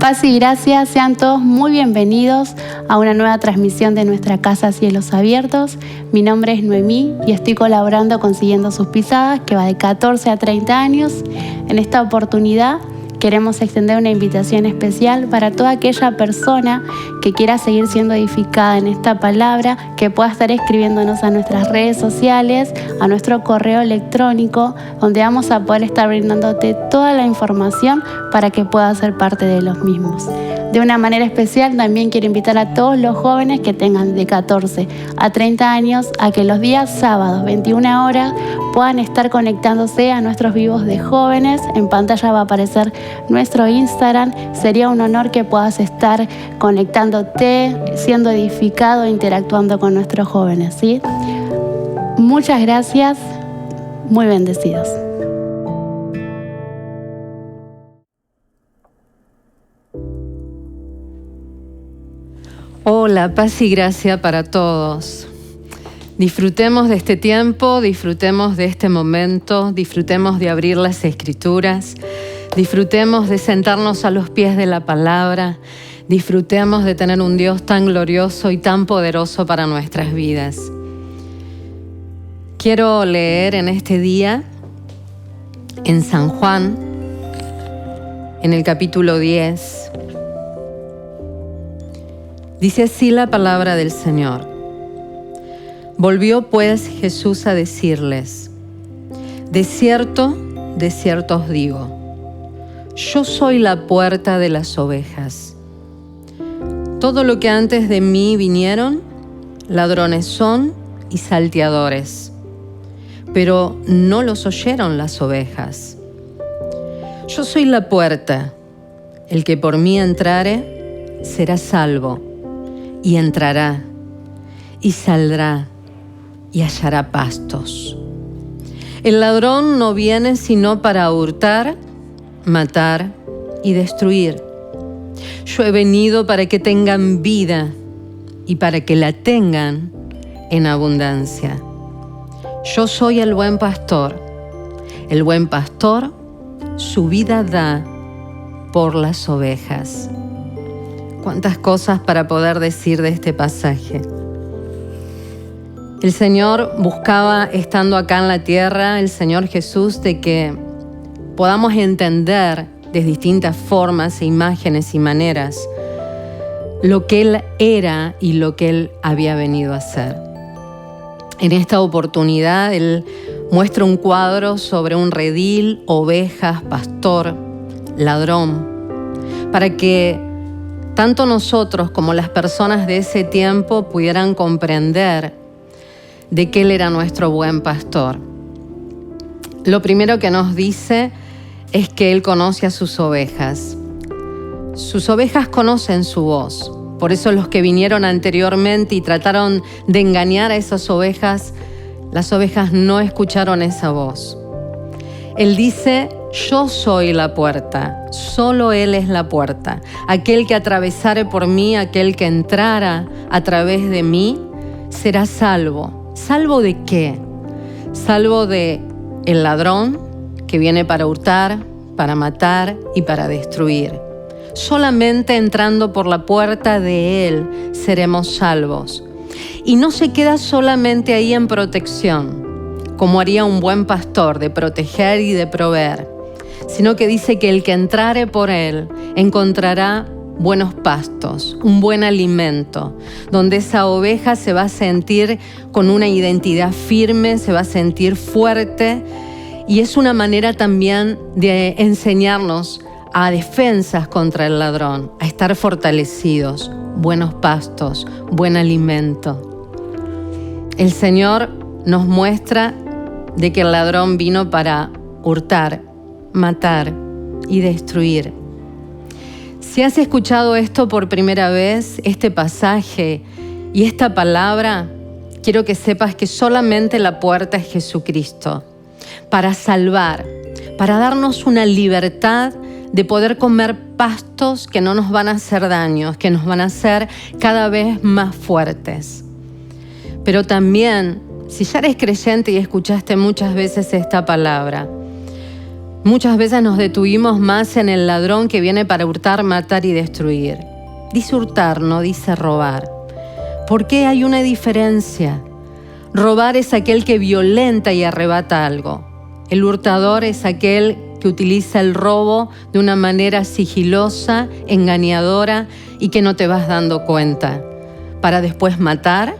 Paz y gracia, sean todos muy bienvenidos a una nueva transmisión de nuestra Casa Cielos Abiertos. Mi nombre es Noemí y estoy colaborando con Siguiendo Sus Pisadas, que va de 14 a 30 años. En esta oportunidad queremos extender una invitación especial para toda aquella persona que quiera seguir siendo edificada en esta palabra, que pueda estar escribiéndonos a nuestras redes sociales, a nuestro correo electrónico, donde vamos a poder estar brindándote toda la información para que puedas ser parte de los mismos. De una manera especial también quiero invitar a todos los jóvenes que tengan de 14 a 30 años a que los días sábados, 21 horas, puedan estar conectándose a nuestros vivos de jóvenes. En pantalla va a aparecer nuestro Instagram. Sería un honor que puedas estar conectándote, siendo edificado e interactuando con nuestros jóvenes, ¿sí? Muchas gracias, muy bendecidos. Hola, paz y gracia para todos. Disfrutemos de este tiempo, disfrutemos de este momento, disfrutemos de abrir las Escrituras, disfrutemos de sentarnos a los pies de la palabra, disfrutemos de tener un Dios tan glorioso y tan poderoso para nuestras vidas. Quiero leer en este día en San Juan, en el capítulo 10. Dice así la palabra del Señor. Volvió pues Jesús a decirles: de cierto os digo, yo soy la puerta de las ovejas. Todo lo que antes de mí vinieron, ladrones son y salteadores, pero no los oyeron las ovejas. Yo soy la puerta, el que por mí entrare será salvo, y entrará, y saldrá, y hallará pastos. El ladrón no viene sino para hurtar, matar y destruir. Yo he venido para que tengan vida y para que la tengan en abundancia. Yo soy el buen pastor. El buen pastor su vida da por las ovejas. Cuántas cosas para poder decir de este pasaje. El Señor buscaba, estando acá en la tierra, el Señor Jesús, de que podamos entender de distintas formas e imágenes y maneras lo que Él era y lo que Él había venido a hacer. En esta oportunidad, Él muestra un cuadro sobre un redil, ovejas, pastor, ladrón, para que tanto nosotros como las personas de ese tiempo pudieran comprender de que Él era nuestro buen pastor. Lo primero que nos dice es que Él conoce a sus ovejas. Sus ovejas conocen su voz. Por eso los que vinieron anteriormente y trataron de engañar a esas ovejas, las ovejas no escucharon esa voz. Él dice: yo soy la puerta, solo Él es la puerta. Aquel que atravesare por mí, aquel que entrara a través de mí, será salvo. ¿Salvo de qué? Salvo de el ladrón que viene para hurtar, para matar y para destruir. Solamente entrando por la puerta de Él seremos salvos. Y no se queda solamente ahí en protección, como haría un buen pastor, de proteger y de proveer, sino que dice que el que entrare por Él encontrará buenos pastos, un buen alimento, donde esa oveja se va a sentir con una identidad firme, se va a sentir fuerte, y es una manera también de enseñarnos a defensas contra el ladrón, a estar fortalecidos, buenos pastos, buen alimento. El Señor nos muestra de que el ladrón vino para hurtar, matar y destruir. Si has escuchado esto por primera vez, este pasaje y esta palabra, quiero que sepas que solamente la puerta es Jesucristo, para salvar, para darnos una libertad de poder comer pastos que no nos van a hacer daño, que nos van a hacer cada vez más fuertes. Pero también, si ya eres creyente y escuchaste muchas veces esta palabra, Muchas veces nos detuvimos más en el ladrón que viene para hurtar, matar y destruir. Dice hurtar, no dice robar. ¿Por qué hay una diferencia? Robar es aquel que violenta y arrebata algo. El hurtador es aquel que utiliza el robo de una manera sigilosa, engañadora y que no te vas dando cuenta, para después matar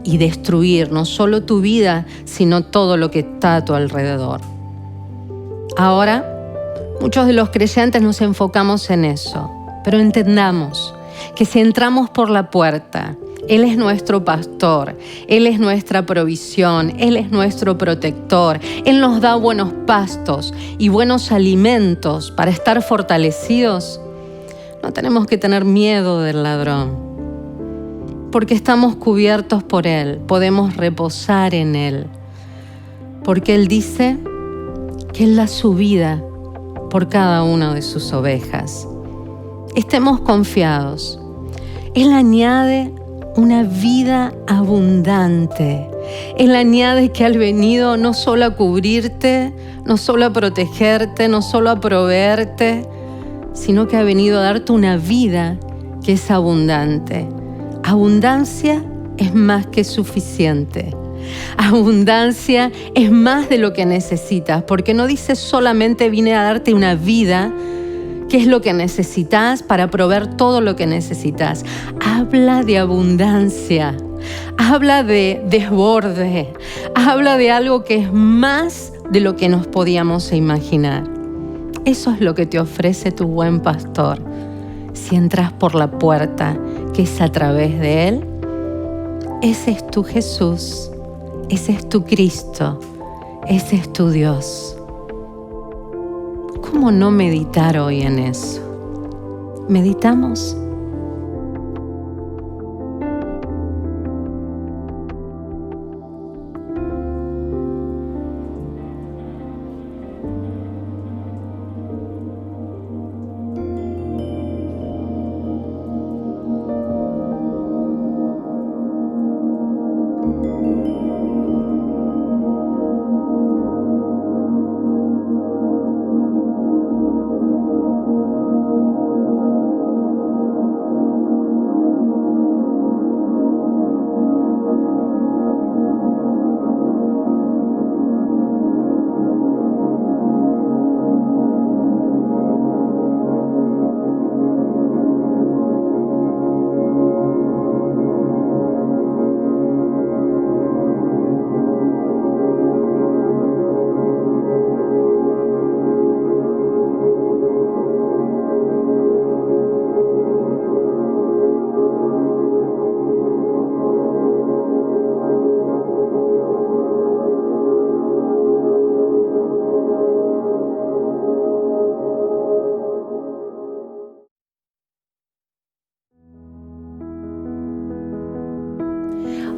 y destruir no solo tu vida, sino todo lo que está a tu alrededor. Ahora, muchos de los creyentes nos enfocamos en eso, pero entendamos que si entramos por la puerta, Él es nuestro pastor, Él es nuestra provisión, Él es nuestro protector, Él nos da buenos pastos y buenos alimentos para estar fortalecidos. No tenemos que tener miedo del ladrón, porque estamos cubiertos por Él, podemos reposar en Él, porque Él dice que Él da su vida por cada una de sus ovejas. Estemos confiados. Él añade una vida abundante. Él añade que ha venido no solo a cubrirte, no solo a protegerte, no solo a proveerte, sino que ha venido a darte una vida que es abundante. Abundancia es más que suficiente. Abundancia es más de lo que necesitas, porque no dice solamente vine a darte una vida, que es lo que necesitas para proveer todo lo que necesitas. Habla de abundancia, habla de desborde, habla de algo que es más de lo que nos podíamos imaginar. Eso es lo que te ofrece tu buen pastor. Si entras por la puerta, que es a través de Él, ese es tu Jesús. Ese es tu Cristo, ese es tu Dios. ¿Cómo no meditar hoy en eso? ¿Meditamos?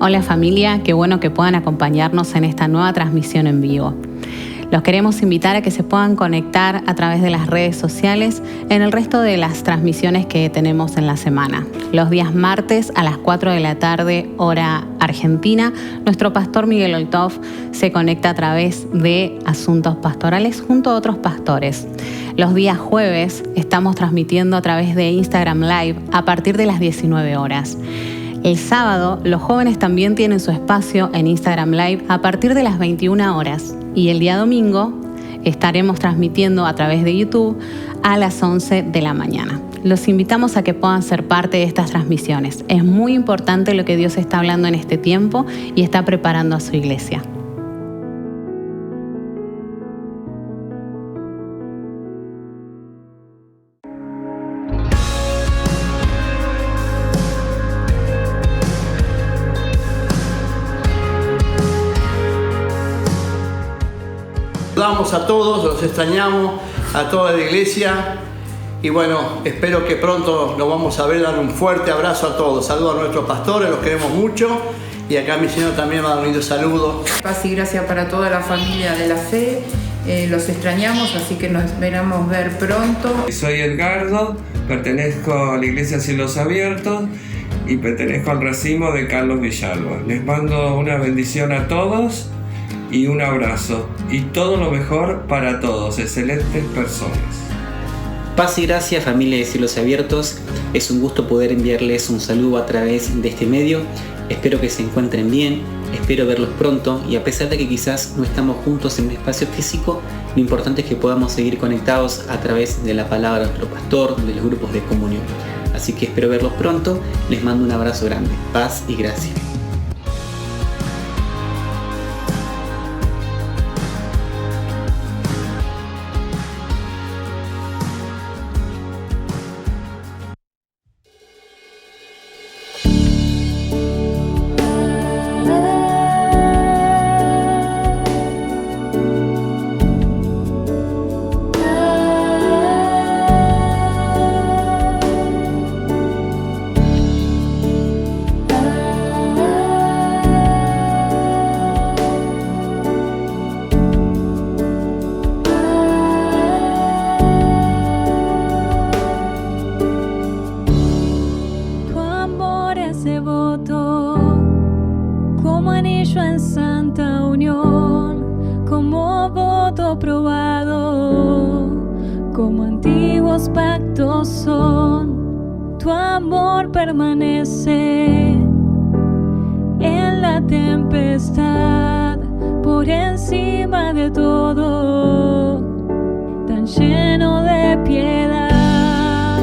Hola familia, qué bueno que puedan acompañarnos en esta nueva transmisión en vivo. Los queremos invitar a que se puedan conectar a través de las redes sociales en el resto de las transmisiones que tenemos en la semana. Los días martes a las 4 de la tarde, hora argentina, nuestro pastor Miguel Oltov se conecta a través de Asuntos Pastorales junto a otros pastores. Los días jueves estamos transmitiendo a través de Instagram Live a partir de las 19 horas. El sábado, los jóvenes también tienen su espacio en Instagram Live a partir de las 21 horas. Y el día domingo estaremos transmitiendo a través de YouTube a las 11 de la mañana. Los invitamos a que puedan ser parte de estas transmisiones. Es muy importante lo que Dios está hablando en este tiempo y está preparando a su iglesia. Saludamos a todos, los extrañamos, a toda la iglesia y bueno, espero que pronto nos vamos a ver, dar un fuerte abrazo a todos. Saludos a nuestros pastores, los queremos mucho y acá mi señor también va a dar un lindo saludo. Paz y gracia para toda la familia de la fe, los extrañamos, así que nos esperamos ver pronto. Soy Edgardo, pertenezco a la Iglesia Cielos Abiertos y pertenezco al racimo de Carlos Villalba. Les mando una bendición a todos y un abrazo. Y todo lo mejor para todos, excelentes personas. Paz y gracia, familia de Cielos Abiertos. Es un gusto poder enviarles un saludo a través de este medio. Espero que se encuentren bien, espero verlos pronto, y a pesar de que quizás no estamos juntos en un espacio físico, lo importante es que podamos seguir conectados a través de la palabra de nuestro pastor, de los grupos de comunión. Así que espero verlos pronto, les mando un abrazo grande. Paz y gracia. Tu amor permanece en la tempestad, por encima de todo, tan lleno de piedad.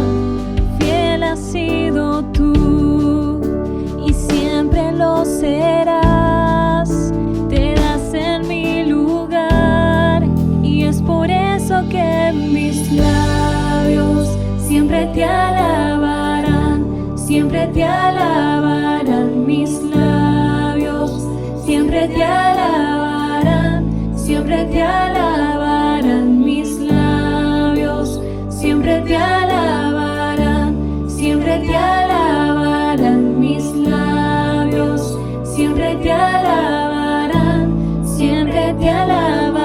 Fiel has sido tú y siempre lo serás. Te das en mi lugar y es por eso que mis labios siempre te alabarán, siempre te alabarán. Mis labios siempre te alabarán, siempre te alabarán. Mis labios siempre te alabarán, siempre te alabarán. Mis labios siempre te alabarán, siempre te alabarán.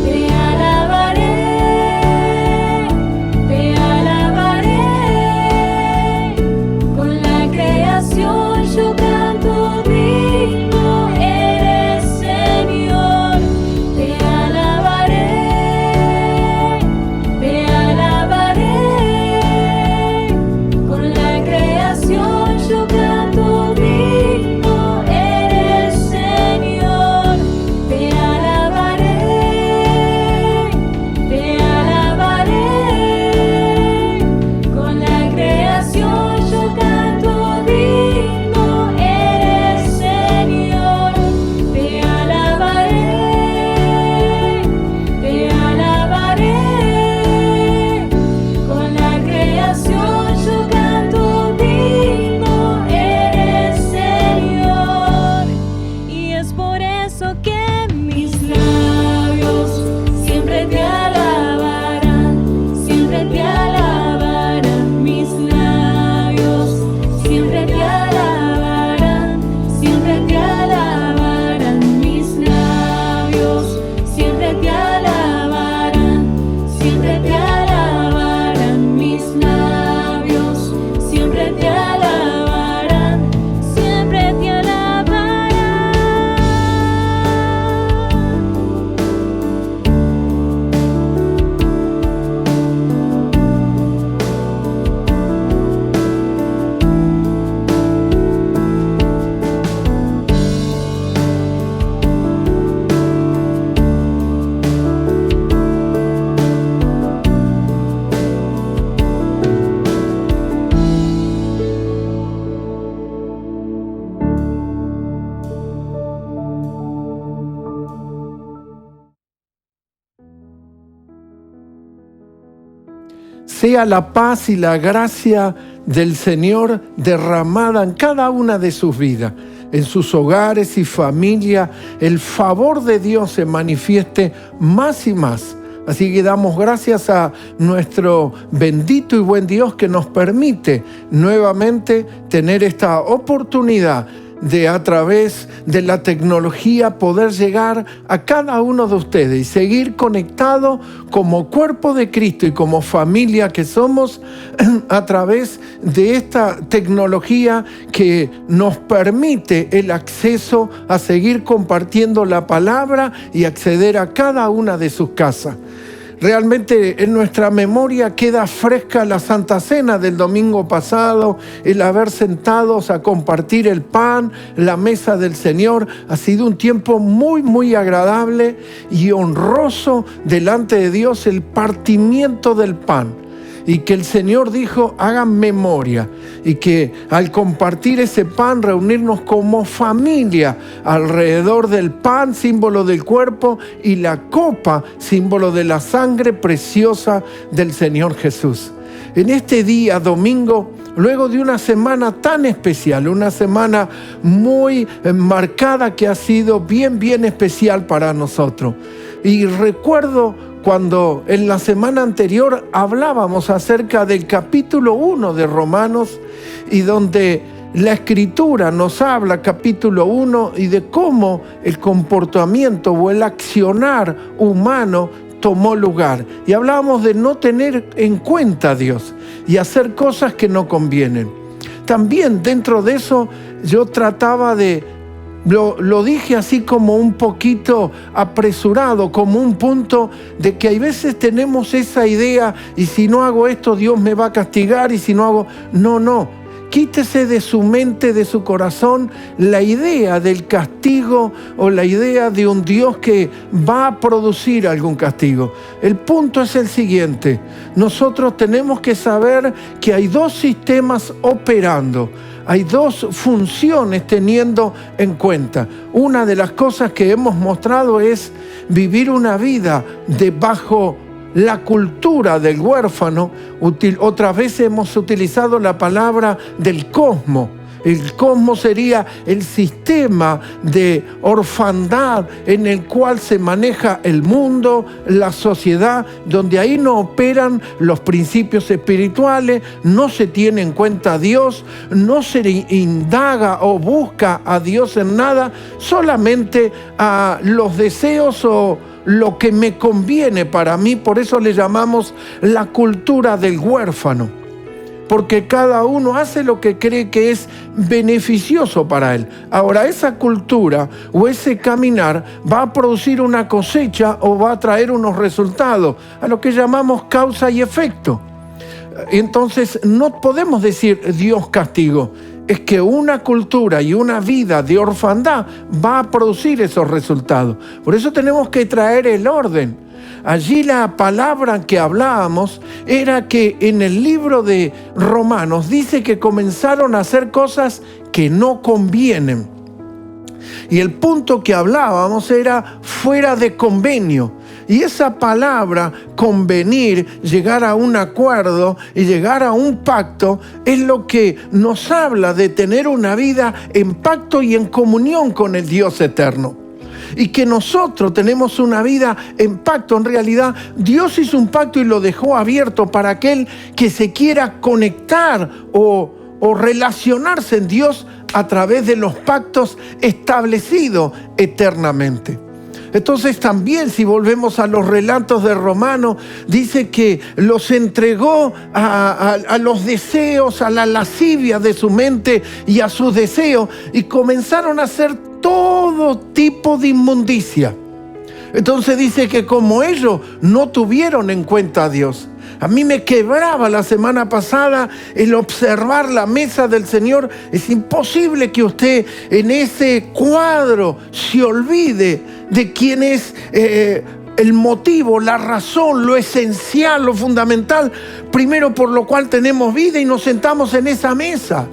Te alabaré. sea la paz y la gracia del Señor derramada en cada una de sus vidas, en sus hogares y familia. El favor de Dios se manifieste más y más. Así que damos gracias a nuestro bendito y buen Dios que nos permite nuevamente tener esta oportunidad de, a través de la tecnología, poder llegar a cada uno de ustedes y seguir conectados como cuerpo de Cristo y como familia que somos a través de esta tecnología que nos permite el acceso a seguir compartiendo la palabra y acceder a cada una de sus casas. Realmente en nuestra memoria queda fresca la Santa Cena del domingo pasado, el haber sentados a compartir el pan, la mesa del Señor. Ha sido un tiempo muy agradable y honroso delante de Dios, el partimiento del pan. Y que el Señor dijo, hagan memoria, y que al compartir ese pan, reunirnos como familia alrededor del pan, símbolo del cuerpo, y la copa, símbolo de la sangre preciosa del Señor Jesús. En este día, domingo, luego de una semana tan especial, una semana muy marcada que ha sido bien especial para nosotros. Y recuerdo cuando en la semana anterior hablábamos acerca del capítulo 1 de Romanos, y donde la Escritura nos habla, capítulo 1, y de cómo el comportamiento o el accionar humano tomó lugar. Y hablábamos de no tener en cuenta a Dios y hacer cosas que no convienen. También dentro de eso yo trataba de... Lo dije así como un poquito apresurado, como un punto de que hay veces tenemos esa idea, y si no hago esto Dios me va a castigar, y si no hago... No, quítese de su mente, de su corazón, la idea del castigo o la idea de un Dios que va a producir algún castigo. El punto es el siguiente: nosotros tenemos que saber que hay dos sistemas operando. Hay dos funciones teniendo en cuenta. Una de las cosas que hemos mostrado es vivir una vida bajo la cultura del huérfano. Otras veces hemos utilizado la palabra del cosmos. El cosmos sería el sistema de orfandad en el cual se maneja el mundo, la sociedad, donde ahí no operan los principios espirituales, no se tiene en cuenta a Dios, no se indaga o busca a Dios en nada, solamente a los deseos o lo que me conviene para mí. Por eso le llamamos la cultura del huérfano. Porque cada uno hace lo que cree que es beneficioso para él. Ahora, esa cultura o ese caminar va a producir una cosecha o va a traer unos resultados, a lo que llamamos causa y efecto. Entonces, no podemos decir Dios castigó. Es que una cultura y una vida de orfandad va a producir esos resultados. Por eso tenemos que traer el orden. Allí la palabra que hablábamos era que en el libro de Romanos dice que comenzaron a hacer cosas que no convienen. Y el punto que hablábamos era fuera de convenio. Y esa palabra, convenir, llegar a un acuerdo y llegar a un pacto, es lo que nos habla de tener una vida en pacto y en comunión con el Dios eterno. Y que nosotros tenemos una vida en pacto. En realidad, Dios hizo un pacto y lo dejó abierto para aquel que se quiera conectar o relacionarse en Dios a través de los pactos establecidos eternamente. Entonces también, si volvemos a los relatos de Romanos, dice que los entregó a los deseos, a la lascivia de su mente y a sus deseos, y comenzaron a hacer todo tipo de inmundicia. Entonces dice que como ellos no tuvieron en cuenta a Dios. A mí me quebraba la semana pasada el observar la mesa del Señor. Es imposible que usted en ese cuadro se olvide de quién es el motivo, la razón, lo esencial, lo fundamental, primero por lo cual tenemos vida y nos sentamos en esa mesa.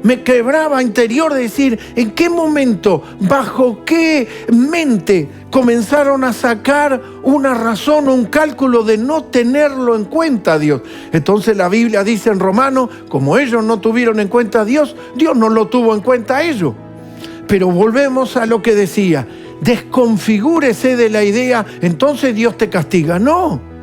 me quebraba interior de decir, ¿en qué momento, bajo qué mente comenzaron a sacar una razón o un cálculo de no tenerlo en cuenta a Dios? Entonces la Biblia dice en Romanos, como ellos no tuvieron en cuenta a Dios, Dios no lo tuvo en cuenta a ellos. Pero volvemos a lo que decía, desconfigúrese de la idea, entonces Dios te castiga. No,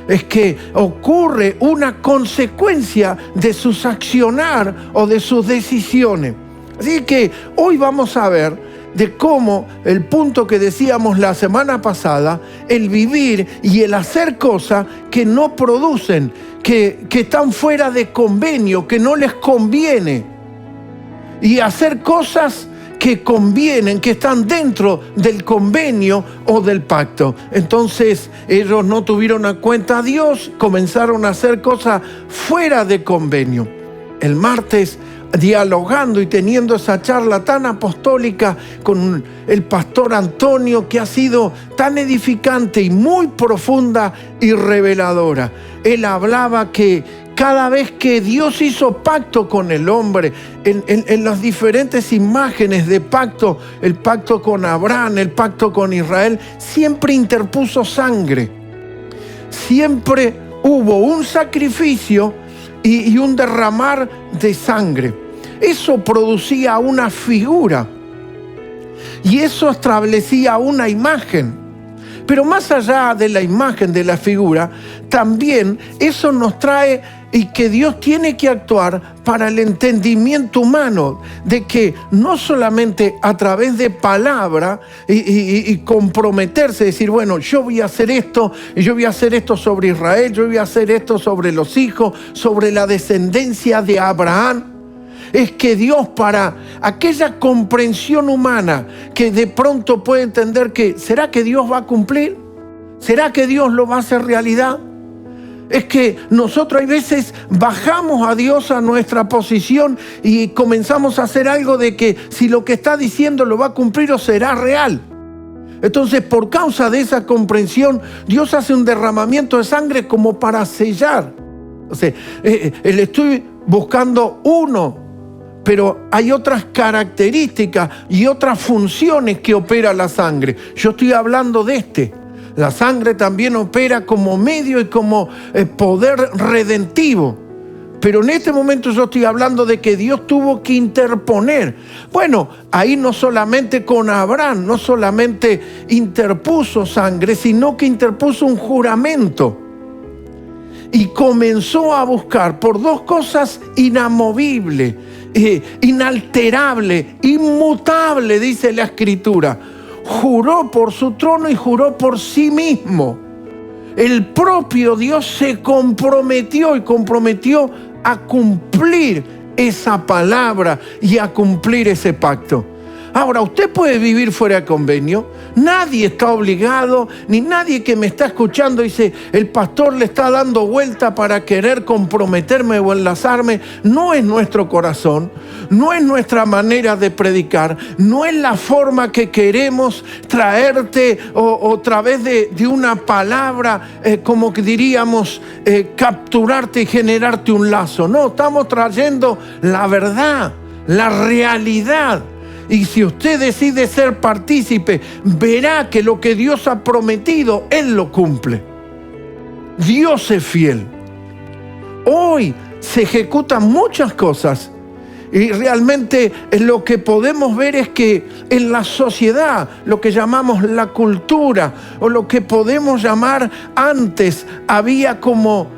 es que ocurre una consecuencia de sus accionar o de sus decisiones. Así que hoy vamos a ver de cómo el punto que decíamos la semana pasada, el vivir y el hacer cosas que no producen, que están fuera de convenio, que no les conviene, y hacer cosas que convienen, que están dentro del convenio o del pacto. Entonces ellos no tuvieron en cuenta a Dios, comenzaron a hacer cosas fuera de convenio. El martes, dialogando y teniendo esa charla tan apostólica con el pastor Antonio, que ha sido tan edificante y muy profunda y reveladora. Él hablaba que cada vez que Dios hizo pacto con el hombre, en las diferentes imágenes de pacto, el pacto con Abraham, el pacto con Israel, siempre interpuso sangre. Siempre hubo un sacrificio y un derramar de sangre. Eso producía una figura y eso establecía una imagen. Pero más allá de la imagen, de la figura, también eso nos trae y que Dios tiene que actuar para el entendimiento humano, de que no solamente a través de palabra y comprometerse, decir, bueno, yo voy a hacer esto, y yo voy a hacer esto sobre Israel, yo voy a hacer esto sobre los hijos, sobre la descendencia de Abraham. Es que Dios, para aquella comprensión humana que de pronto puede entender que, ¿será que Dios va a cumplir? ¿Será que Dios lo va a hacer realidad? Es que nosotros hay veces bajamos a Dios a nuestra posición y comenzamos a hacer algo de que si lo que está diciendo lo va a cumplir o será real. Entonces, por causa de esa comprensión, Dios hace un derramamiento de sangre como para sellar. O sea, le estoy buscando uno, pero hay otras características y otras funciones que opera la sangre. Yo estoy hablando de este. La sangre también opera como medio y como poder redentivo. Pero en este momento yo estoy hablando de que Dios tuvo que interponer. Bueno, ahí no solamente con Abraham, no solamente interpuso sangre, sino que interpuso un juramento. Y comenzó a buscar por dos cosas inamovibles, inalterable, inmutable, dice la Escritura. Juró por su trono y juró por sí mismo. El propio Dios se comprometió a cumplir esa palabra y a cumplir ese pacto. Ahora, usted puede vivir fuera de convenio. Nadie está obligado, ni nadie que me está escuchando dice, el pastor le está dando vuelta para querer comprometerme o enlazarme. No es nuestro corazón, no es nuestra manera de predicar, no es la forma que queremos traerte o a través de una palabra, como que diríamos, capturarte y generarte un lazo. No, estamos trayendo la verdad, la realidad. Y si usted decide ser partícipe, verá que lo que Dios ha prometido, Él lo cumple. Dios es fiel. Hoy se ejecutan muchas cosas y realmente lo que podemos ver es que en la sociedad, lo que llamamos la cultura o lo que podemos llamar antes, había como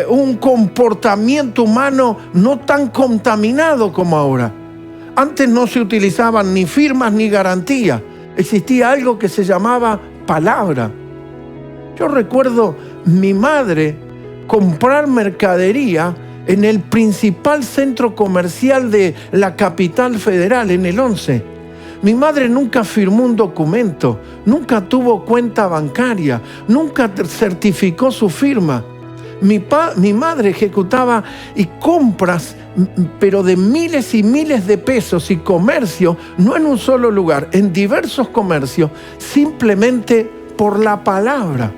un comportamiento humano no tan contaminado como ahora. Antes no se utilizaban ni firmas ni garantías. Existía algo que se llamaba palabra. Yo recuerdo mi madre comprar mercadería en el principal centro comercial de la capital federal, en el 11. Mi madre nunca firmó un documento, nunca tuvo cuenta bancaria, nunca certificó su firma. Mi madre ejecutaba y compras, pero de miles y miles de pesos, y comercio, no en un solo lugar, en diversos comercios, simplemente por la palabra.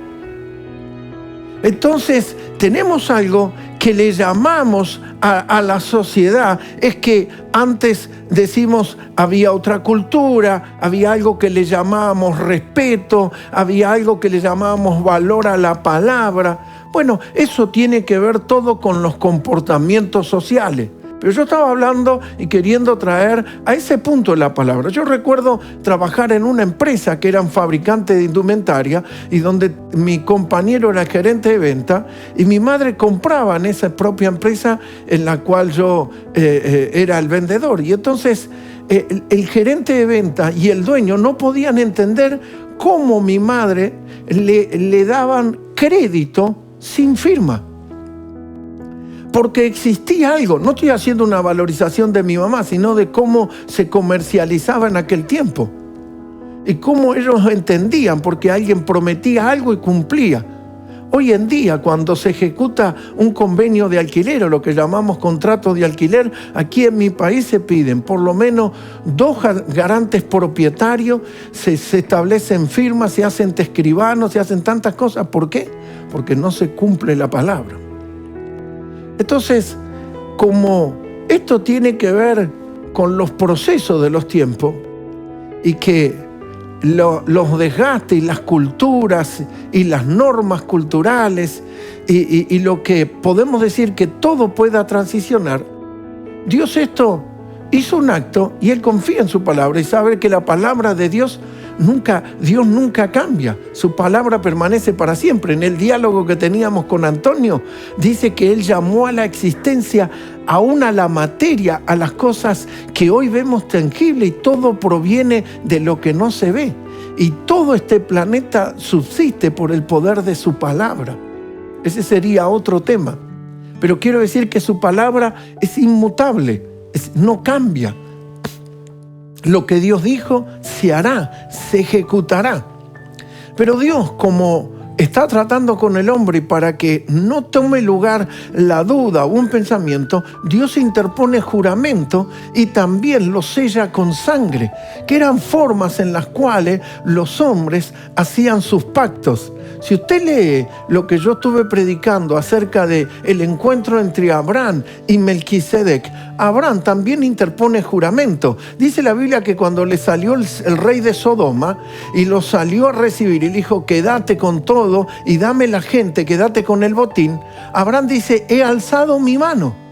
Entonces, tenemos algo que le llamamos a la sociedad es que antes decimos había otra cultura, había algo que le llamábamos respeto, había algo que le llamábamos valor a la palabra. Bueno, eso tiene que ver todo con los comportamientos sociales. Pero yo estaba hablando y queriendo traer a ese punto la palabra. Yo recuerdo trabajar en una empresa que eran fabricantes de indumentaria y donde mi compañero era gerente de venta y mi madre compraba en esa propia empresa en la cual yo era el vendedor. Y entonces el gerente de venta y el dueño no podían entender cómo mi madre le daban crédito sin firma. Porque existía algo, no estoy haciendo una valorización de mi mamá, sino de cómo se comercializaba en aquel tiempo. Y cómo ellos entendían, porque alguien prometía algo y cumplía. Hoy en día, cuando se ejecuta un convenio de alquiler, o lo que llamamos contrato de alquiler, aquí en mi país se piden por lo menos 2 garantes propietarios, se establecen firmas, se hacen escribanos, se hacen tantas cosas. ¿Por qué? Porque no se cumple la palabra. Entonces, como esto tiene que ver con los procesos de los tiempos y que los desgastes y las culturas y las normas culturales y lo que podemos decir que todo pueda transicionar, Dios esto hizo un acto y Él confía en su palabra y sabe que la palabra de Dios nunca cambia. Su palabra permanece para siempre. En el diálogo que teníamos con Antonio, dice que Él llamó a la existencia, aún a la materia, a las cosas que hoy vemos tangibles, y todo proviene de lo que no se ve. Y todo este planeta subsiste por el poder de su palabra. Ese sería otro tema. Pero quiero decir que su palabra es inmutable, no cambia. Lo que Dios dijo se hará, se ejecutará. Pero Dios, como está tratando con el hombre, y para que no tome lugar la duda o un pensamiento, Dios interpone juramento y también lo sella con sangre, que eran formas en las cuales los hombres hacían sus pactos. Si usted lee lo que yo estuve predicando acerca del encuentro entre Abraham y Melquisedec, Abraham también interpone juramento. Dice la Biblia que cuando le salió el rey de Sodoma y lo salió a recibir y le dijo, quédate con todo y dame la gente, quédate con el botín, Abraham dice, he alzado mi mano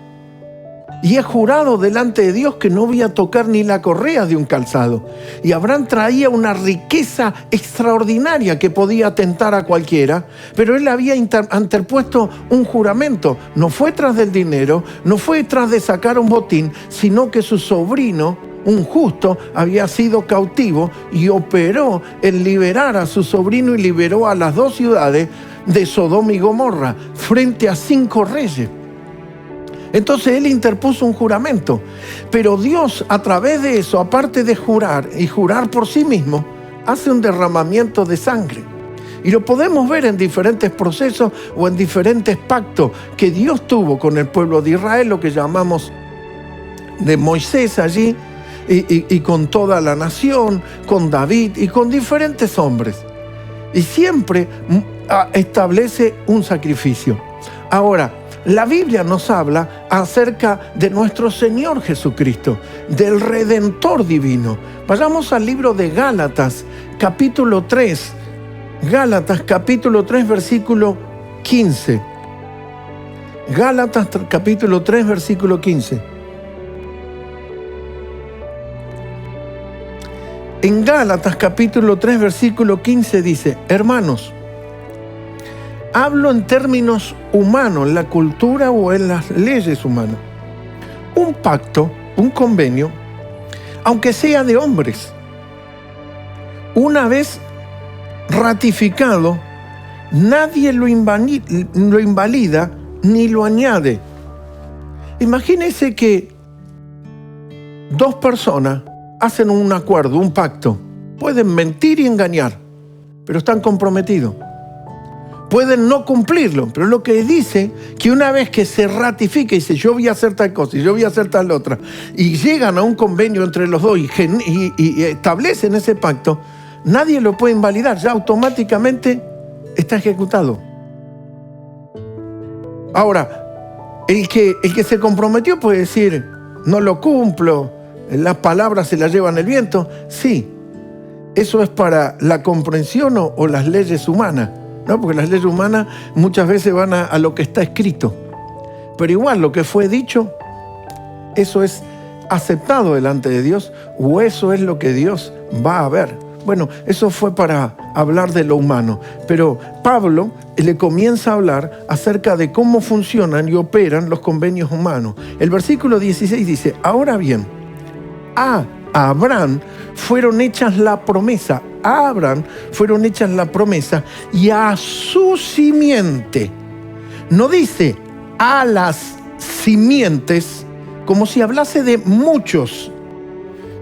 y he jurado delante de Dios que no voy a tocar ni la correa de un calzado. Y Abraham traía una riqueza extraordinaria que podía tentar a cualquiera, pero él había interpuesto un juramento. No fue tras del dinero, no fue tras de sacar un botín, sino que su sobrino, un justo, había sido cautivo y operó en liberar a su sobrino y liberó a las 2 ciudades de Sodoma y Gomorra frente a 5 reyes. Entonces él interpuso un juramento, pero Dios a través de eso, aparte de jurar y jurar por sí mismo, hace un derramamiento de sangre. Y lo podemos ver en diferentes procesos o en diferentes pactos que Dios tuvo con el pueblo de Israel, lo que llamamos de Moisés allí, y con toda la nación, con David y con diferentes hombres. Y siempre establece un sacrificio. Ahora, la Biblia nos habla acerca de nuestro Señor Jesucristo, del Redentor divino. Vayamos al libro de Gálatas, capítulo 3. Gálatas, capítulo 3, versículo 15. Gálatas, capítulo 3, versículo 15. En Gálatas, capítulo 3, versículo 15 dice, hermanos, hablo en términos humanos, en la cultura o en las leyes humanas. Un pacto, un convenio, aunque sea de hombres, una vez ratificado, nadie lo invalida ni lo añade. Imagínense que 2 personas hacen un acuerdo, un pacto. Pueden mentir y engañar, pero están comprometidos. Pueden no cumplirlo, pero lo que dice que una vez que se ratifica y dice yo voy a hacer tal cosa y yo voy a hacer tal otra, y llegan a un convenio entre los dos y establecen ese pacto, nadie lo puede invalidar, ya automáticamente está ejecutado. Ahora, El que se comprometió puede decir, no lo cumplo, las palabras se las llevan el viento. Sí, eso es para la comprensión o las leyes humanas, ¿no? Porque las leyes humanas muchas veces van a lo que está escrito. Pero igual, lo que fue dicho, eso es aceptado delante de Dios, o eso es lo que Dios va a ver. Bueno, eso fue para hablar de lo humano, pero Pablo le comienza a hablar acerca de cómo funcionan y operan los convenios humanos. El versículo 16 dice, ahora bien, a Abraham fueron hechas la promesa, a Abraham fueron hechas la promesa y a su simiente. No dice a las simientes como si hablase de muchos,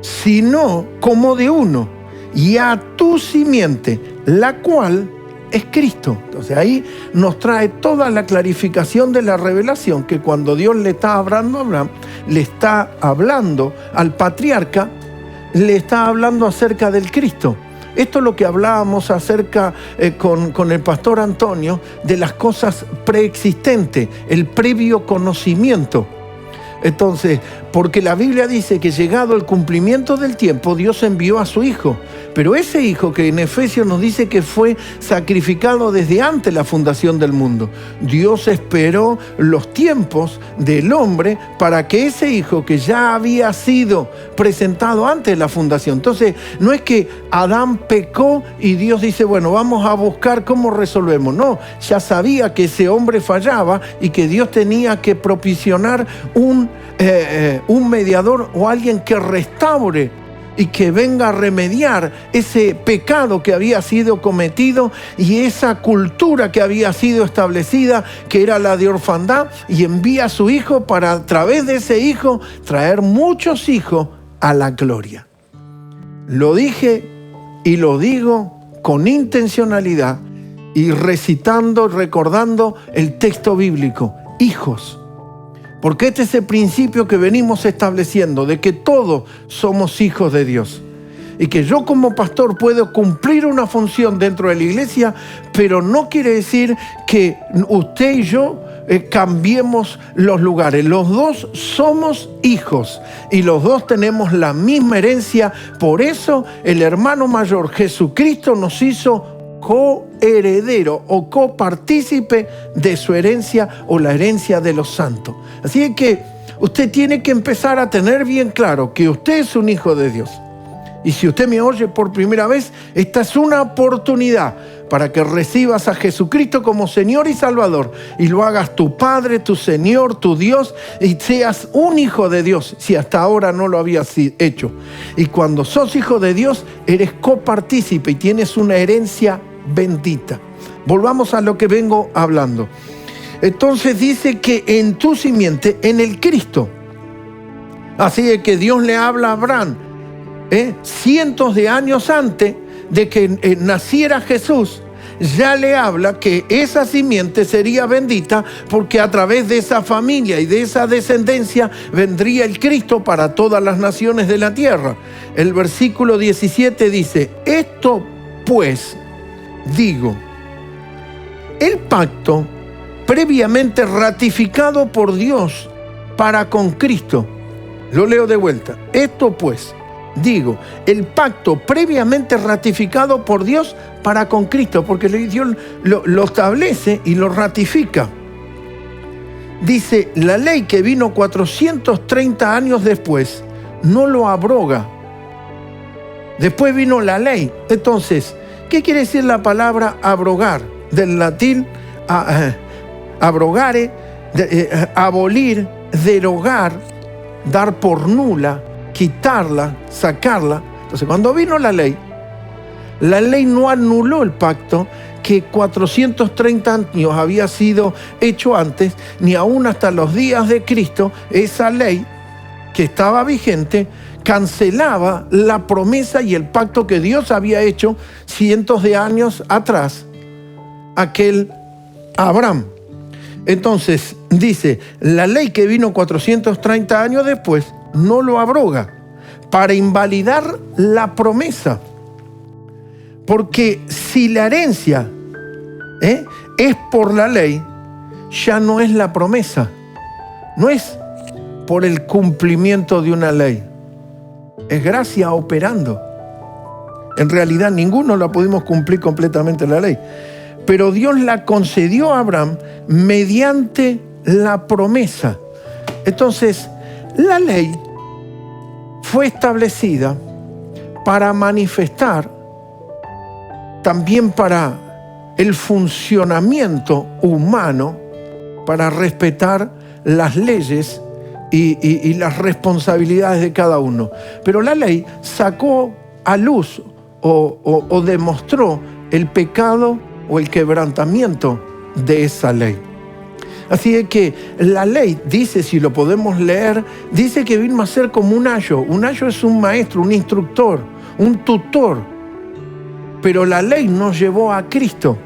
sino como de uno. Y a tu simiente, la cual es Cristo. Entonces ahí nos trae toda la clarificación de la revelación, que cuando Dios le está hablando a Abraham, le está hablando al patriarca, le está hablando acerca del Cristo. Esto es lo que hablábamos acerca con el pastor Antonio, de las cosas preexistentes, el previo conocimiento. Entonces, porque la Biblia dice que llegado el cumplimiento del tiempo, Dios envió a su Hijo. Pero ese Hijo que en Efesios nos dice que fue sacrificado desde antes la fundación del mundo. Dios esperó los tiempos del hombre para que ese Hijo que ya había sido presentado antes de la fundación. Entonces, no es que Adán pecó y Dios dice, bueno, vamos a buscar cómo resolvemos. No, ya sabía que ese hombre fallaba y que Dios tenía que propiciar un mediador o alguien que restaure y que venga a remediar ese pecado que había sido cometido y esa cultura que había sido establecida, que era la de orfandad, y envía a su Hijo para, a través de ese Hijo, traer muchos hijos a la gloria. Lo dije y lo digo con intencionalidad y recordando el texto bíblico, hijos. Porque este es el principio que venimos estableciendo, de que todos somos hijos de Dios. Y que yo como pastor puedo cumplir una función dentro de la iglesia, pero no quiere decir que usted y yo cambiemos los lugares. Los dos somos hijos y los dos tenemos la misma herencia. Por eso el hermano mayor, Jesucristo, nos hizo coheredero o copartícipe de su herencia o la herencia de los santos. Así es que usted tiene que empezar a tener bien claro que usted es un hijo de Dios. Y si usted me oye por primera vez, esta es una oportunidad para que recibas a Jesucristo como Señor y Salvador y lo hagas tu Padre, tu Señor, tu Dios, y seas un hijo de Dios si hasta ahora no lo habías hecho. Y cuando sos hijo de Dios, eres copartícipe y tienes una herencia bendita. Volvamos a lo que vengo hablando. Entonces dice que en tu simiente, en el Cristo. Así es que Dios le habla a Abraham cientos de años antes de que naciera Jesús. Ya le habla que esa simiente sería bendita porque a través de esa familia y de esa descendencia vendría el Cristo para todas las naciones de la tierra. El versículo 17 dice, esto pues digo, el pacto previamente ratificado por Dios para con Cristo. Lo leo de vuelta. Esto pues, digo, el pacto previamente ratificado por Dios para con Cristo, porque Dios lo establece y lo ratifica. Dice, la ley que vino 430 años después, no lo abroga. Después vino la ley. Entonces, ¿qué quiere decir la palabra abrogar? Del latín abrogare, abolir, derogar, dar por nula, quitarla, sacarla. Entonces, cuando vino la ley no anuló el pacto que 430 años había sido hecho antes, ni aún hasta los días de Cristo. Esa ley que estaba vigente cancelaba la promesa y el pacto que Dios había hecho cientos de años atrás, aquel Abraham. Entonces dice, la ley que vino 430 años después no lo abroga para invalidar la promesa. Porque si la herencia es por la ley, ya no es la promesa. no es por el cumplimiento de una ley, es gracia operando. En realidad ninguno la pudimos cumplir completamente la ley, pero Dios la concedió a Abraham mediante la promesa. Entonces, la ley fue establecida para manifestar, también para el funcionamiento humano, para respetar las leyes y las responsabilidades de cada uno. Pero la ley sacó a luz o demostró el pecado o el quebrantamiento de esa ley. Así es que la ley dice, si lo podemos leer, dice que vino a ser como un ayo. Un ayo es un maestro, un instructor, un tutor. Pero la ley nos llevó a Cristo,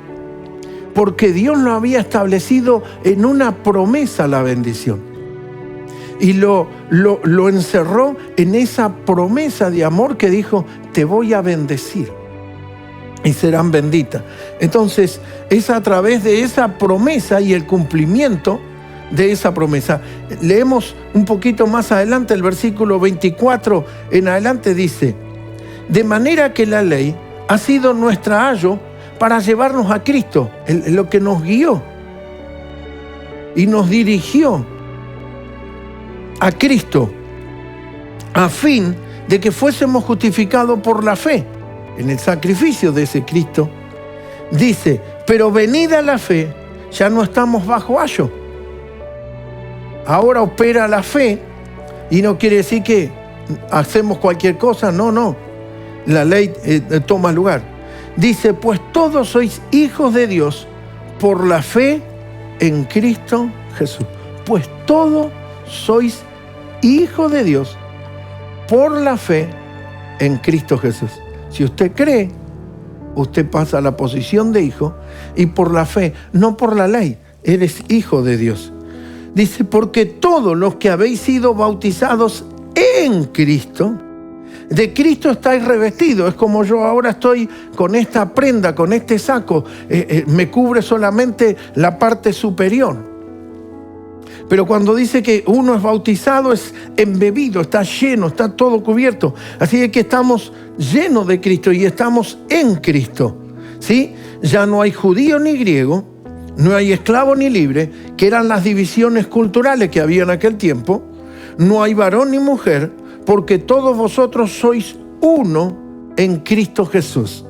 porque Dios lo había establecido en una promesa, la bendición. Y lo encerró en esa promesa de amor que dijo, te voy a bendecir y serán benditas. Entonces, es a través de esa promesa y el cumplimiento de esa promesa. Leemos un poquito más adelante, el versículo 24 en adelante dice, de manera que la ley ha sido nuestra ayo para llevarnos a Cristo, lo que nos guió y nos dirigió a Cristo, a fin de que fuésemos justificados por la fe en el sacrificio de ese Cristo. Dice, pero venida la fe, ya no estamos bajo ayo. Ahora opera la fe y no quiere decir que hacemos cualquier cosa, no. La ley toma lugar. Dice, pues todos sois hijos de Dios por la fe en Cristo Jesús. Pues todos sois hijos de Dios por la fe en Cristo Jesús. Si usted cree, usted pasa a la posición de hijo, y por la fe, no por la ley, eres hijo de Dios. Dice, porque todos los que habéis sido bautizados en Cristo, de Cristo estáis revestidos. Es como yo ahora estoy con esta prenda, con este saco, me cubre solamente la parte superior. Pero cuando dice que uno es bautizado, es embebido, está lleno, está todo cubierto. Así es que estamos llenos de Cristo y estamos en Cristo, ¿sí? Ya no hay judío ni griego, no hay esclavo ni libre, que eran las divisiones culturales que había en aquel tiempo. No hay varón ni mujer, porque todos vosotros sois uno en Cristo Jesús.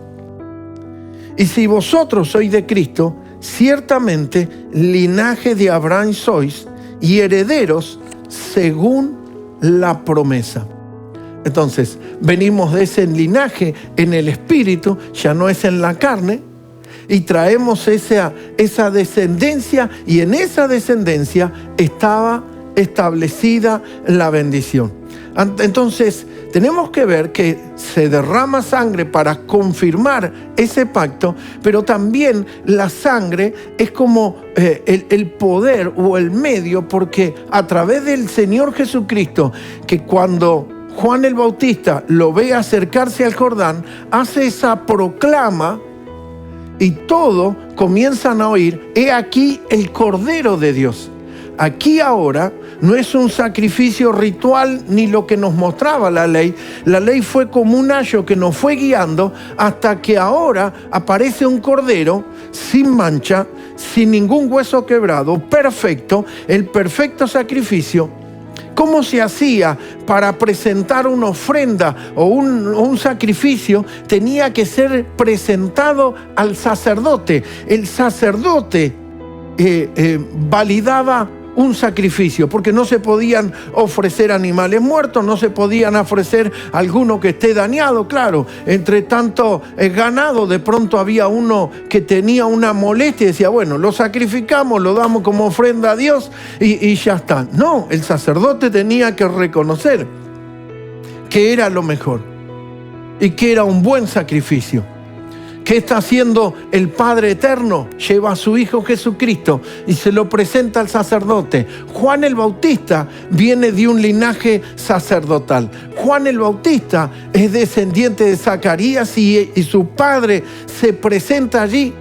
Y si vosotros sois de Cristo, ciertamente linaje de Abraham sois, y herederos según la promesa. Entonces, venimos de ese linaje en el espíritu, ya no es en la carne, y traemos esa descendencia, y en esa descendencia estaba establecida la bendición. Entonces, tenemos que ver que se derrama sangre para confirmar ese pacto, pero también la sangre es como el poder o el medio, porque a través del Señor Jesucristo, que cuando Juan el Bautista lo ve acercarse al Jordán, hace esa proclama y todos comienzan a oír, he aquí el Cordero de Dios. Aquí ahora no es un sacrificio ritual ni lo que nos mostraba la ley. La ley fue como un ayo que nos fue guiando hasta que ahora aparece un cordero sin mancha, sin ningún hueso quebrado, perfecto, el perfecto sacrificio. ¿Cómo se hacía para presentar una ofrenda o un sacrificio? Tenía que ser presentado al sacerdote. El sacerdote validaba un sacrificio, porque no se podían ofrecer animales muertos, no se podían ofrecer alguno que esté dañado. Claro, entre tanto ganado, de pronto había uno que tenía una molestia y decía, bueno, lo sacrificamos, lo damos como ofrenda a Dios y ya está. No, el sacerdote tenía que reconocer que era lo mejor y que era un buen sacrificio. ¿Qué está haciendo el Padre Eterno? Lleva a su Hijo Jesucristo y se lo presenta al sacerdote. Juan el Bautista viene de un linaje sacerdotal. Juan el Bautista es descendiente de Zacarías y su padre se presenta allí.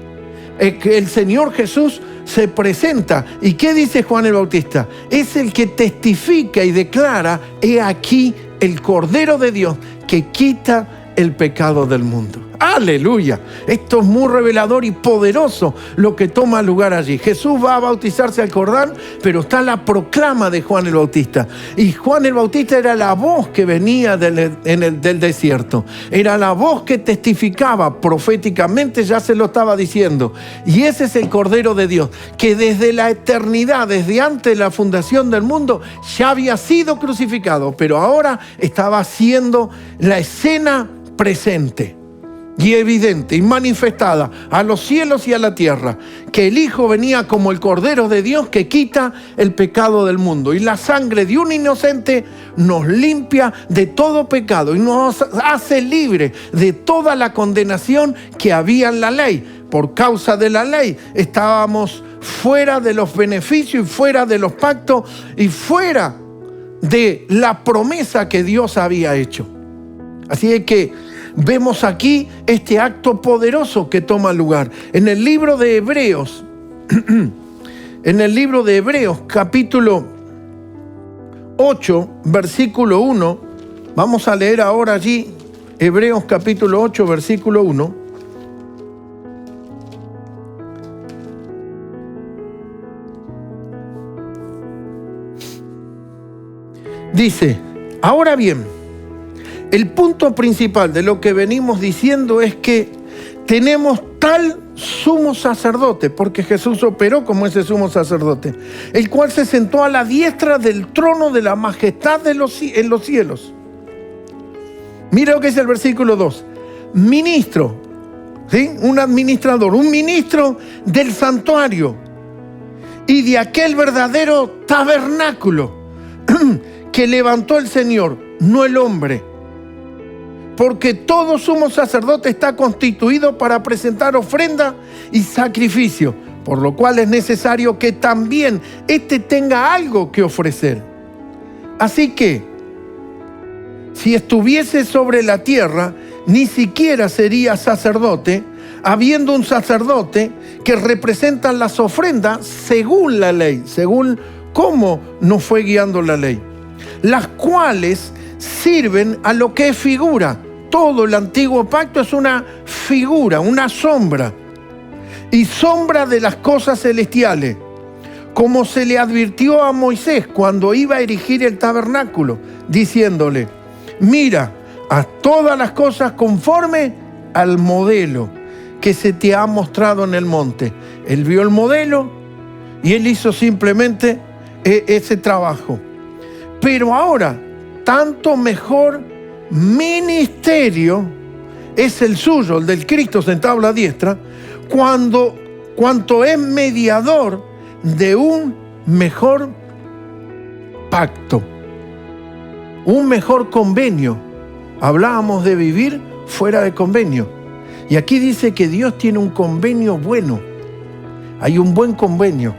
El Señor Jesús se presenta. ¿Y qué dice Juan el Bautista? Es el que testifica y declara: he aquí el Cordero de Dios que quita el pecado del mundo. ¡Aleluya! Esto es muy revelador y poderoso lo que toma lugar allí. Jesús va a bautizarse al Jordán, pero está la proclama de Juan el Bautista. Y Juan el Bautista era la voz que venía del desierto. Era la voz que testificaba proféticamente, ya se lo estaba diciendo. Y ese es el Cordero de Dios, que desde la eternidad, desde antes de la fundación del mundo, ya había sido crucificado, pero ahora estaba haciendo la escena presente y evidente y manifestada a los cielos y a la tierra, que el Hijo venía como el Cordero de Dios que quita el pecado del mundo, y la sangre de un inocente nos limpia de todo pecado y nos hace libre de toda la condenación que había en la ley. Por causa de la ley estábamos fuera de los beneficios y fuera de los pactos y fuera de la promesa que Dios había hecho. Así es que vemos aquí este acto poderoso que toma lugar. En el libro de Hebreos, capítulo 8, versículo 1, vamos a leer ahora allí, Hebreos capítulo 8, versículo 1. Dice: ahora bien, el punto principal de lo que venimos diciendo es que tenemos tal sumo sacerdote, porque Jesús operó como ese sumo sacerdote, el cual se sentó a la diestra del trono de la majestad en los cielos. Mira lo que es el versículo 2. Ministro, ¿sí? Un administrador, un ministro del santuario y de aquel verdadero tabernáculo que levantó el Señor, no el hombre. Porque todo sumo sacerdote está constituido para presentar ofrenda y sacrificio, por lo cual es necesario que también éste tenga algo que ofrecer. Así que, si estuviese sobre la tierra, ni siquiera sería sacerdote, habiendo un sacerdote que representa las ofrendas según la ley, según cómo nos fue guiando la ley, las cuales sirven a lo que es figura. Todo el antiguo pacto es una figura, una sombra, y sombra de las cosas celestiales, como se le advirtió a Moisés cuando iba a erigir el tabernáculo, diciéndole: mira, haz todas las cosas conforme al modelo que se te ha mostrado en el monte. Él vio el modelo y él hizo simplemente ese trabajo. Pero ahora, tanto mejor ministerio es el suyo, el del Cristo sentado a la diestra, cuanto es mediador de un mejor pacto, un mejor convenio. Hablábamos de vivir fuera de convenio, y aquí dice que Dios tiene un convenio bueno. Hay un buen convenio.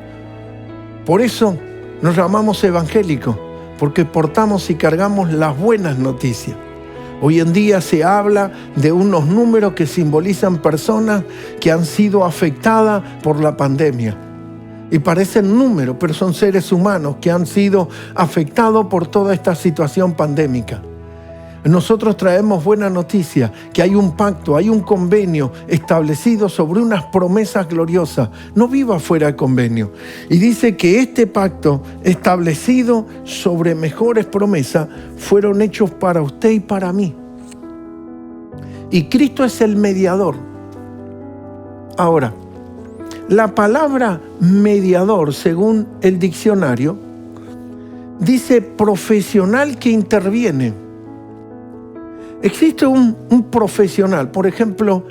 Por eso nos llamamos evangélicos, porque portamos y cargamos las buenas noticias. Hoy en día se habla de unos números que simbolizan personas que han sido afectadas por la pandemia. Y parecen números, pero son seres humanos que han sido afectados por toda esta situación pandémica. Nosotros traemos buena noticia, que hay un pacto, hay un convenio establecido sobre unas promesas gloriosas. No viva fuera de convenio. Y dice que este pacto establecido sobre mejores promesas fueron hechos para usted y para mí. Y Cristo es el mediador. Ahora, la palabra mediador, según el diccionario, dice profesional que interviene. Existe un profesional, por ejemplo,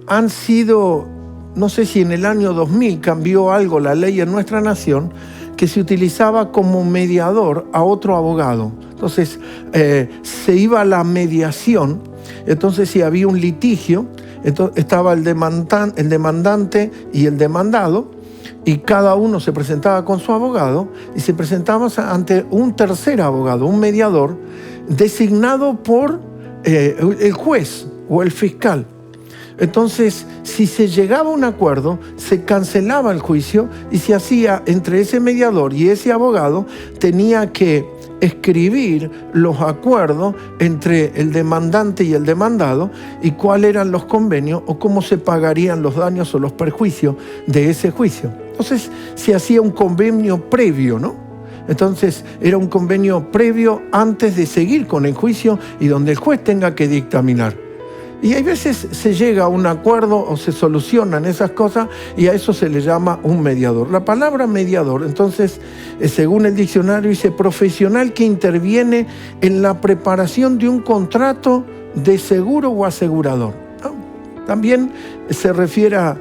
han sido, no sé si en el año 2000 cambió algo la ley en nuestra nación, que se utilizaba como mediador a otro abogado. Entonces, se iba a la mediación, entonces si había un litigio, entonces estaba el demandante y el demandado, y cada uno se presentaba con su abogado y se presentaba ante un tercer abogado, un mediador, designado por el juez o el fiscal. Entonces, si se llegaba a un acuerdo, se cancelaba el juicio y se hacía entre ese mediador y ese abogado, tenía que escribir los acuerdos entre el demandante y el demandado y cuáles eran los convenios o cómo se pagarían los daños o los perjuicios de ese juicio. Entonces, se hacía un convenio previo, ¿no? Entonces, era un convenio previo antes de seguir con el juicio y donde el juez tenga que dictaminar. Y hay veces se llega a un acuerdo o se solucionan esas cosas y a eso se le llama un mediador. La palabra mediador, entonces, según el diccionario, dice profesional que interviene en la preparación de un contrato de seguro o asegurador. También se refiere a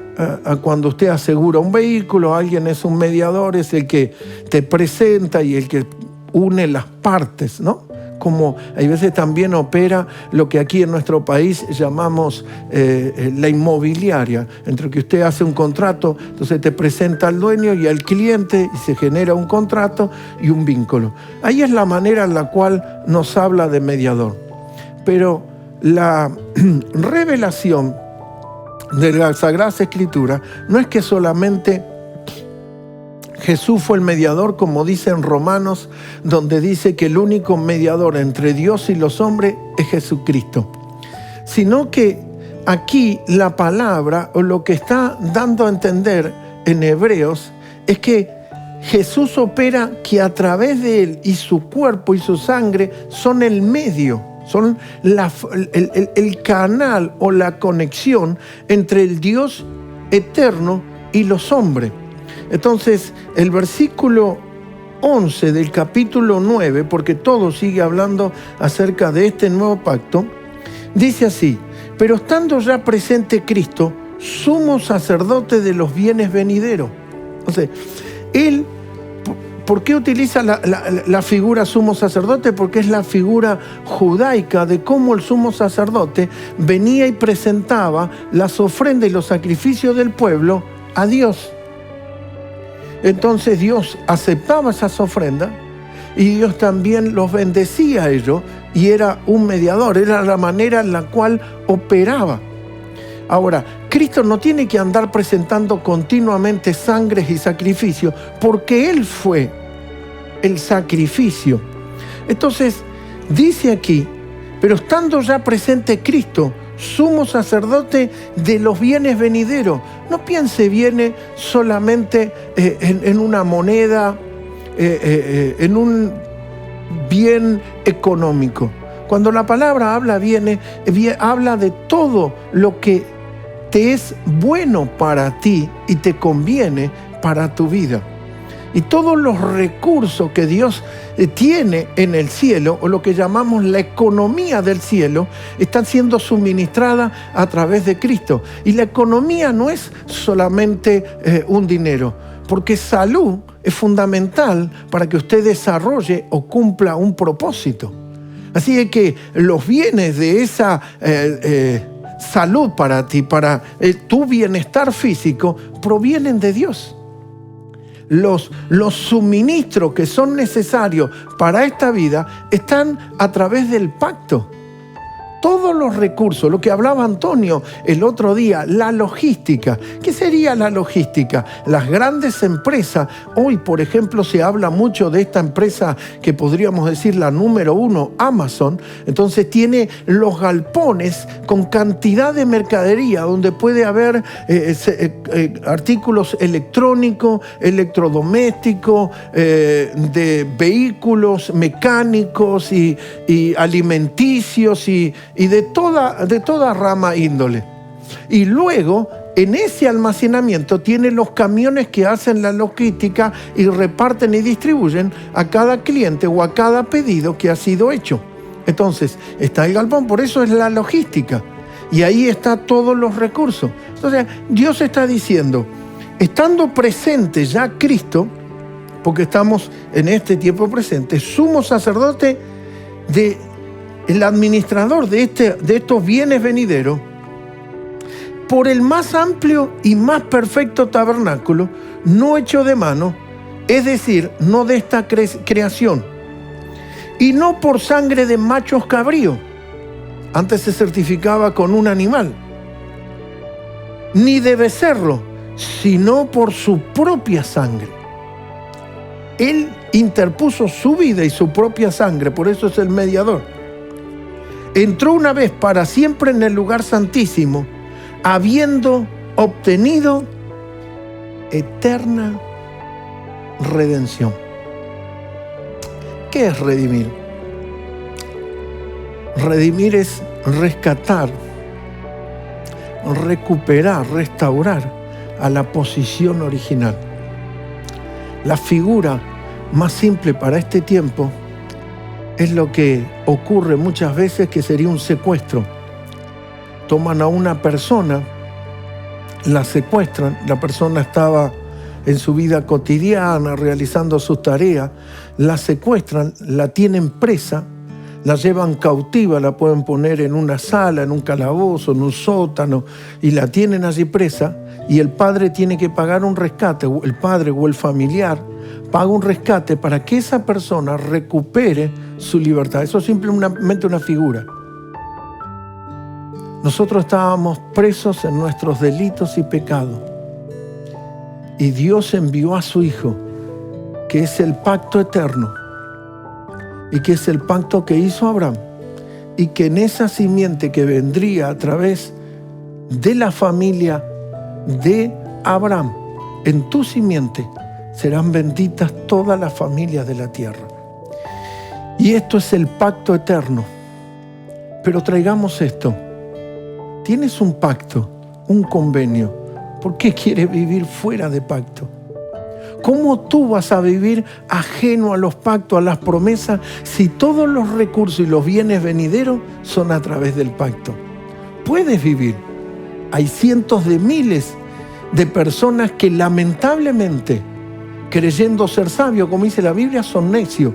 cuando usted asegura un vehículo, alguien es un mediador, es el que te presenta y el que une las partes, ¿no? Como hay veces también opera lo que aquí en nuestro país llamamos la inmobiliaria, entre que usted hace un contrato, entonces te presenta al dueño y al cliente y se genera un contrato y un vínculo. Ahí es la manera en la cual nos habla de mediador. Pero la revelación de la Sagrada Escritura no es que solamente Jesús fue el mediador, como dice en Romanos, donde dice que el único mediador entre Dios y los hombres es Jesucristo, sino que aquí la palabra, o lo que está dando a entender en Hebreos, es que Jesús opera que a través de él y su cuerpo y su sangre son el medio, son el canal o la conexión entre el Dios eterno y los hombres. Entonces, el versículo 11 del capítulo 9, porque todo sigue hablando acerca de este nuevo pacto, dice así: pero estando ya presente Cristo, sumo sacerdote de los bienes venideros. O sea, él, ¿por qué utiliza la figura sumo sacerdote? Porque es la figura judaica de cómo el sumo sacerdote venía y presentaba las ofrendas y los sacrificios del pueblo a Dios. Entonces Dios aceptaba esas ofrendas y Dios también los bendecía a ellos y era un mediador, era la manera en la cual operaba. Ahora, Cristo no tiene que andar presentando continuamente sangres y sacrificios porque Él fue el sacrificio. Entonces, dice aquí, pero estando ya presente Cristo, sumo sacerdote de los bienes venideros. No piense bienes solamente en una moneda, en un bien económico. Cuando la palabra habla bienes, habla de todo lo que te es bueno para ti y te conviene para tu vida. Y todos los recursos que Dios tiene en el cielo, o lo que llamamos la economía del cielo, están siendo suministradas a través de Cristo. Y la economía no es solamente un dinero, porque salud es fundamental para que usted desarrolle o cumpla un propósito. Así es que los bienes de esa salud para ti, para tu bienestar físico, provienen de Dios. Los suministros que son necesarios para esta vida están a través del pacto. Todos los recursos, lo que hablaba Antonio el otro día, la logística. ¿Qué sería la logística? Las grandes empresas, hoy por ejemplo se habla mucho de esta empresa que podríamos decir la número 1, Amazon. Entonces tiene los galpones con cantidad de mercadería donde puede haber artículos electrónicos, electrodomésticos, de vehículos mecánicos y alimenticios y de toda rama índole. Y luego, en ese almacenamiento, tiene los camiones que hacen la logística y reparten y distribuyen a cada cliente o a cada pedido que ha sido hecho. Entonces, está el galpón, por eso es la logística. Y ahí están todos los recursos. Entonces, Dios está diciendo, estando presente ya Cristo, porque estamos en este tiempo presente, sumo sacerdote el administrador de estos bienes venideros, por el más amplio y más perfecto tabernáculo, no hecho de mano, es decir, no de esta creación, y no por sangre de machos cabríos. Antes se certificaba con un animal, ni debe serlo, sino por su propia sangre. Él interpuso su vida y su propia sangre, por eso es el mediador. Entró una vez para siempre en el lugar santísimo, habiendo obtenido eterna redención. ¿Qué es redimir? Redimir es rescatar, recuperar, restaurar a la posición original. La figura más simple para este tiempo es lo que ocurre muchas veces, que sería un secuestro. Toman a una persona, la secuestran, la persona estaba en su vida cotidiana realizando sus tareas, la secuestran, la tienen presa, la llevan cautiva, la pueden poner en una sala, en un calabozo, en un sótano, y la tienen allí presa, y el padre tiene que pagar un rescate, el padre o el familiar paga un rescate para que esa persona recupere su libertad. Eso es simplemente una figura. Nosotros estábamos presos en nuestros delitos y pecados, y Dios envió a su Hijo, que es el pacto eterno, y que es el pacto que hizo Abraham, y que en esa simiente que vendría a través de la familia de Abraham, en tu simiente serán benditas todas las familias de la tierra. Y esto es el pacto eterno. Pero traigamos esto. Tienes un pacto, un convenio. ¿Por qué quieres vivir fuera de pacto? ¿Cómo tú vas a vivir ajeno a los pactos, a las promesas, si todos los recursos y los bienes venideros son a través del pacto? Puedes vivir. Hay cientos de miles de personas que lamentablemente, creyendo ser sabios, como dice la Biblia, son necios.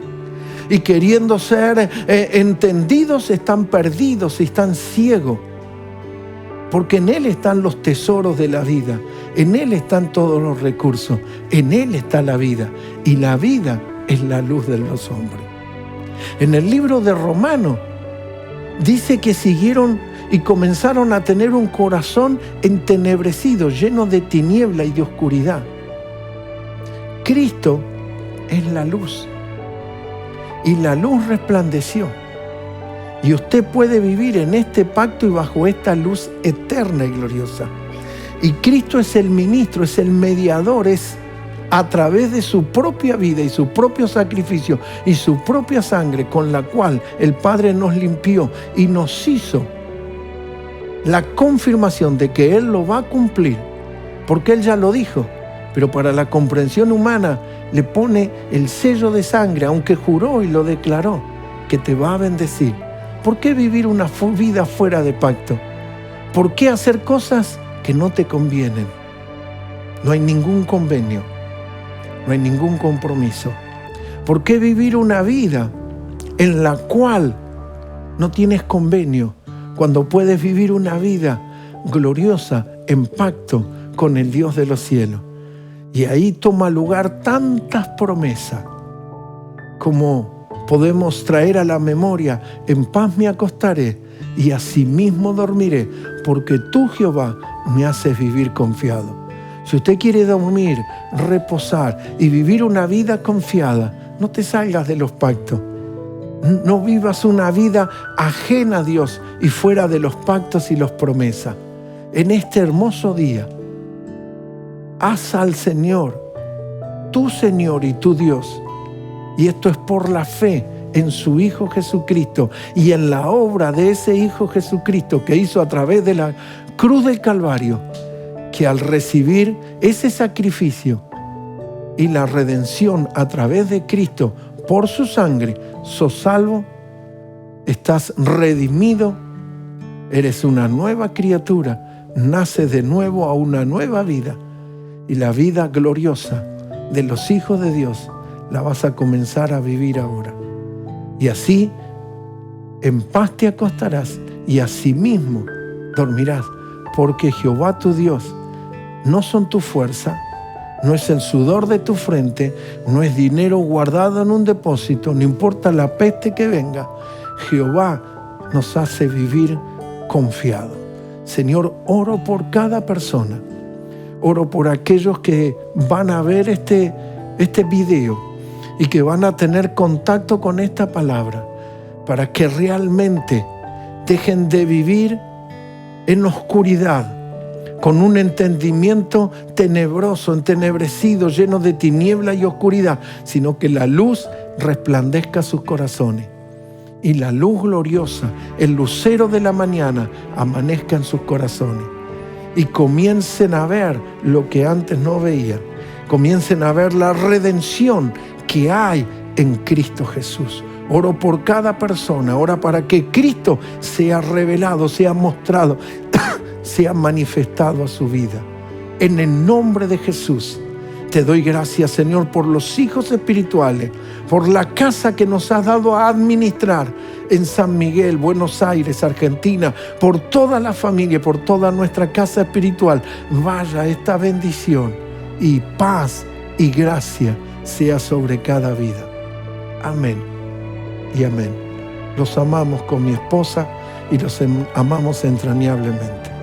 Y queriendo ser entendidos, están perdidos y están ciegos. Porque en Él están los tesoros de la vida. En Él están todos los recursos. En Él está la vida. Y la vida es la luz de los hombres. En el libro de Romanos dice que siguieron y comenzaron a tener un corazón entenebrecido, lleno de tiniebla y de oscuridad. Cristo es la luz. Y la luz resplandeció. Y usted puede vivir en este pacto y bajo esta luz eterna y gloriosa. Y Cristo es el ministro, es el mediador, es a través de su propia vida y su propio sacrificio y su propia sangre con la cual el Padre nos limpió y nos hizo la confirmación de que Él lo va a cumplir, porque Él ya lo dijo, pero para la comprensión humana le pone el sello de sangre, aunque juró y lo declaró, que te va a bendecir. ¿Por qué vivir una vida fuera de pacto? ¿Por qué hacer cosas que no te convienen? No hay ningún convenio, no hay ningún compromiso. ¿Por qué vivir una vida en la cual no tienes convenio, cuando puedes vivir una vida gloriosa en pacto con el Dios de los cielos? Y ahí toma lugar tantas promesas como podemos traer a la memoria: en paz me acostaré y asimismo dormiré, porque tú, Jehová, me haces vivir confiado. Si usted quiere dormir, reposar y vivir una vida confiada, no te salgas de los pactos. No vivas una vida ajena a Dios y fuera de los pactos y las promesas. En este hermoso día, haz al Señor, tu Señor y tu Dios. Y esto es por la fe en su Hijo Jesucristo y en la obra de ese Hijo Jesucristo que hizo a través de la cruz del Calvario, que al recibir ese sacrificio y la redención a través de Cristo por su sangre, sos salvo, estás redimido, eres una nueva criatura, naces de nuevo a una nueva vida, y la vida gloriosa de los hijos de Dios la vas a comenzar a vivir ahora. Y así, en paz te acostarás y asimismo dormirás, porque Jehová tu Dios no son tu fuerza, no es el sudor de tu frente, no es dinero guardado en un depósito, no importa la peste que venga, Jehová nos hace vivir confiado. Señor, oro por cada persona. Oro por aquellos que van a ver este video y que van a tener contacto con esta palabra, para que realmente dejen de vivir en oscuridad, con un entendimiento tenebroso, entenebrecido, lleno de tiniebla y oscuridad, sino que la luz resplandezca sus corazones y la luz gloriosa, el lucero de la mañana, amanezca en sus corazones y comiencen a ver lo que antes no veían, comiencen a ver la redención que hay en Cristo Jesús. Oro por cada persona, ora para que Cristo sea revelado, sea mostrado, sea manifestado a su vida. En el nombre de Jesús, te doy gracias, Señor, por los hijos espirituales, por la casa que nos has dado a administrar en San Miguel, Buenos Aires, Argentina, por toda la familia, por toda nuestra casa espiritual. Vaya esta bendición y paz y gracia sea sobre cada vida. Amén y amén. Los amamos con mi esposa y los amamos entrañablemente.